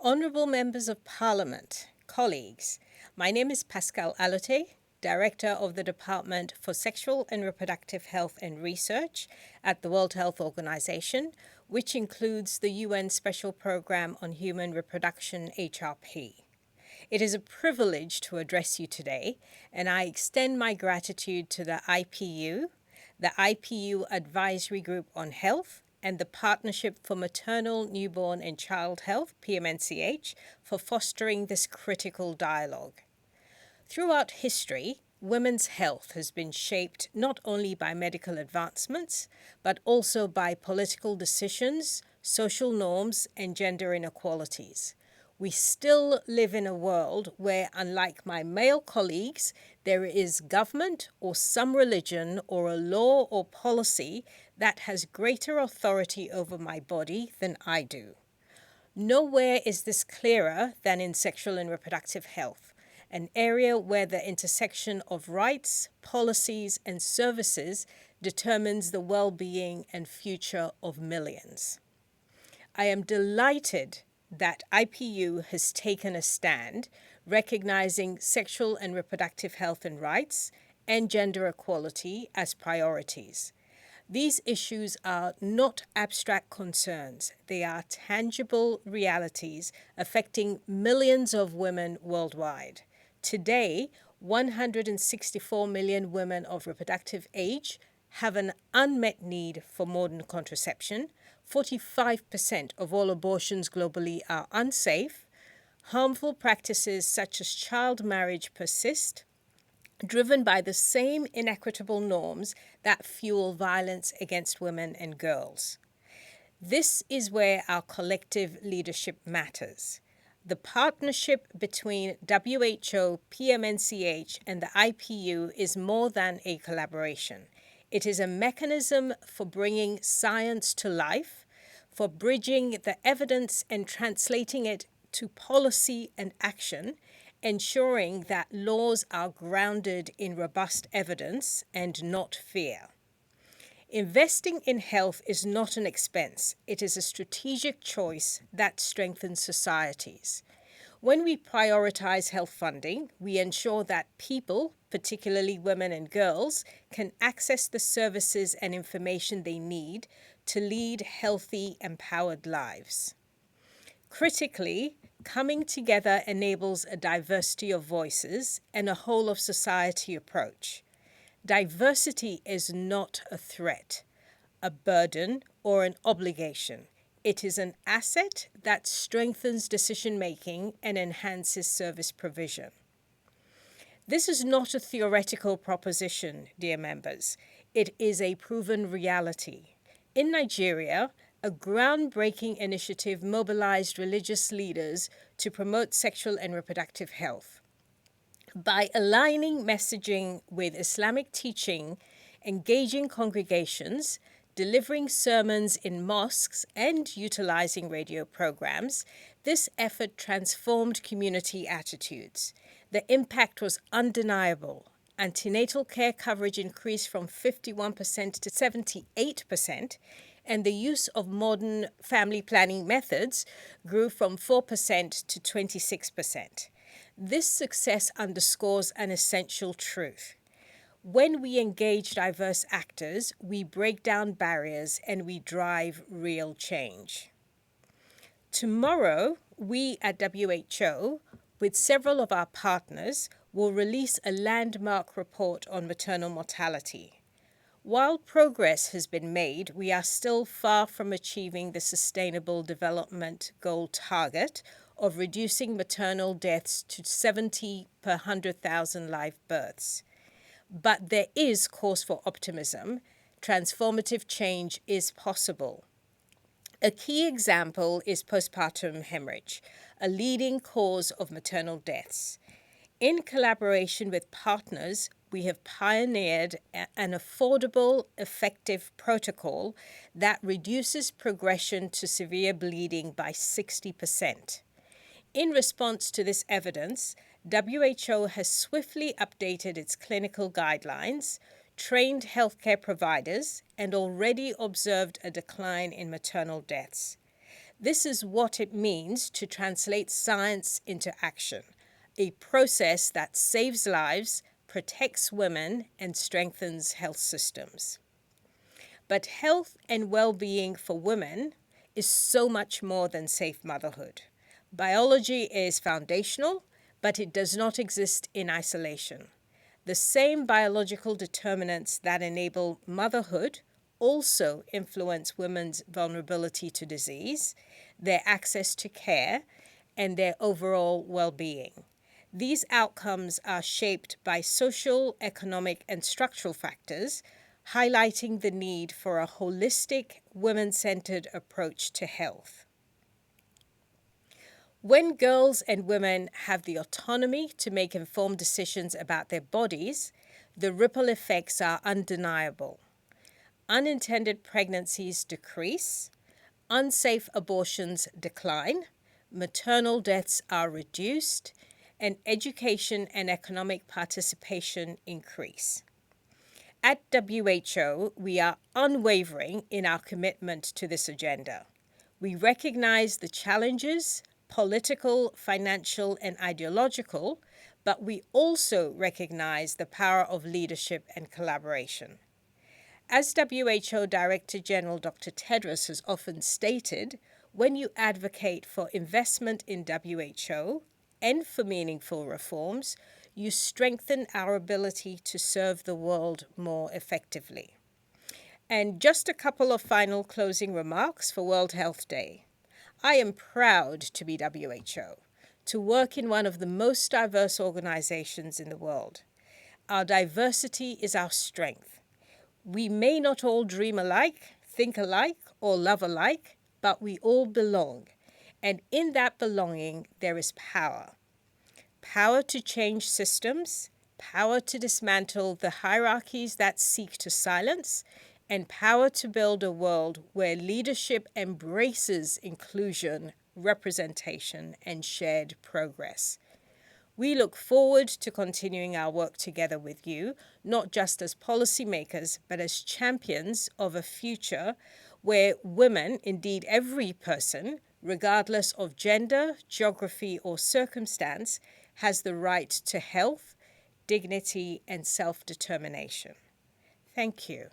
Honourable Members of Parliament, colleagues, my name is Pascale Allotey, Director of the Department for Sexual and Reproductive Health and Research at the World Health Organization, which includes the UN Special Programme on Human Reproduction, HRP. It is a privilege to address you today, and I extend my gratitude to the IPU Advisory Group on Health, and the Partnership for Maternal, Newborn and Child Health, PMNCH, for fostering this critical dialogue. Throughout history, women's health has been shaped not only by medical advancements, but also by political decisions, social norms, and gender inequalities. We still live in a world where, unlike my male colleagues, there is government or some religion or a law or policy that has greater authority over my body than I do. Nowhere is this clearer than in sexual and reproductive health, an area where the intersection of rights, policies, and services determines the well-being and future of millions. I am delighted that IPU has taken a stand recognizing sexual and reproductive health and rights and gender equality as priorities. These issues are not abstract concerns. They are tangible realities affecting millions of women worldwide. Today, 164 million women of reproductive age have an unmet need for modern contraception. 45% of all abortions globally are unsafe. Harmful practices such as child marriage persist, driven by the same inequitable norms that fuel violence against women and girls. This is where our collective leadership matters. The partnership between WHO, PMNCH, and the IPU is more than a collaboration. It is a mechanism for bringing science to life, for bridging the evidence and translating it to policy and action, ensuring that laws are grounded in robust evidence and not fear. Investing in health is not an expense. It is a strategic choice that strengthens societies. When we prioritize health funding, we ensure that people, particularly women and girls, can access the services and information they need to lead healthy, empowered lives. Critically, coming together enables a diversity of voices and a whole-of-society approach. Diversity is not a threat, a burden, or an obligation. It is an asset that strengthens decision-making and enhances service provision. This is not a theoretical proposition, dear members. It is a proven reality. In Nigeria, a groundbreaking initiative mobilized religious leaders to promote sexual and reproductive health. By aligning messaging with Islamic teaching, engaging congregations, delivering sermons in mosques, and utilizing radio programs, this effort transformed community attitudes. The impact was undeniable. Antenatal care coverage increased from 51% to 78%, and the use of modern family planning methods grew from 4% to 26%. This success underscores an essential truth. When we engage diverse actors, we break down barriers and we drive real change. Tomorrow, we at WHO, with several of our partners, will release a landmark report on maternal mortality. While progress has been made, we are still far from achieving the Sustainable Development Goal target of reducing maternal deaths to 70 per 100,000 live births. But there is cause for optimism. Transformative change is possible. A key example is postpartum hemorrhage, a leading cause of maternal deaths. In collaboration with partners, we have pioneered an affordable, effective protocol that reduces progression to severe bleeding by 60%. In response to this evidence, WHO has swiftly updated its clinical guidelines, trained healthcare providers, and already observed a decline in maternal deaths. This is what it means to translate science into action, a process that saves lives, protects women, and strengthens health systems. But health and well-being for women is so much more than safe motherhood. Biology is foundational, but it does not exist in isolation. The same biological determinants that enable motherhood also influence women's vulnerability to disease, their access to care, and their overall well-being. These outcomes are shaped by social, economic, and structural factors, highlighting the need for a holistic, women-centered approach to health. When girls and women have the autonomy to make informed decisions about their bodies, the ripple effects are undeniable. Unintended pregnancies decrease, unsafe abortions decline, maternal deaths are reduced, and education and economic participation increase. At WHO, we are unwavering in our commitment to this agenda. We recognize the challenges, political, financial, and ideological, but we also recognize the power of leadership and collaboration. As WHO Director General Dr. Tedros has often stated, when you advocate for investment in WHO and for meaningful reforms, you strengthen our ability to serve the world more effectively. And just a couple of final closing remarks for World Health Day. I am proud to be WHO, to work in one of the most diverse organizations in the world. Our diversity is our strength. We may not all dream alike, think alike, or love alike, but we all belong. And in that belonging, there is power. Power to change systems, power to dismantle the hierarchies that seek to silence, and power to build a world where leadership embraces inclusion, representation, and shared progress. We look forward to continuing our work together with you, not just as policymakers, but as champions of a future where women, indeed every person, regardless of gender, geography, or circumstance, has the right to health, dignity, and self-determination. Thank you.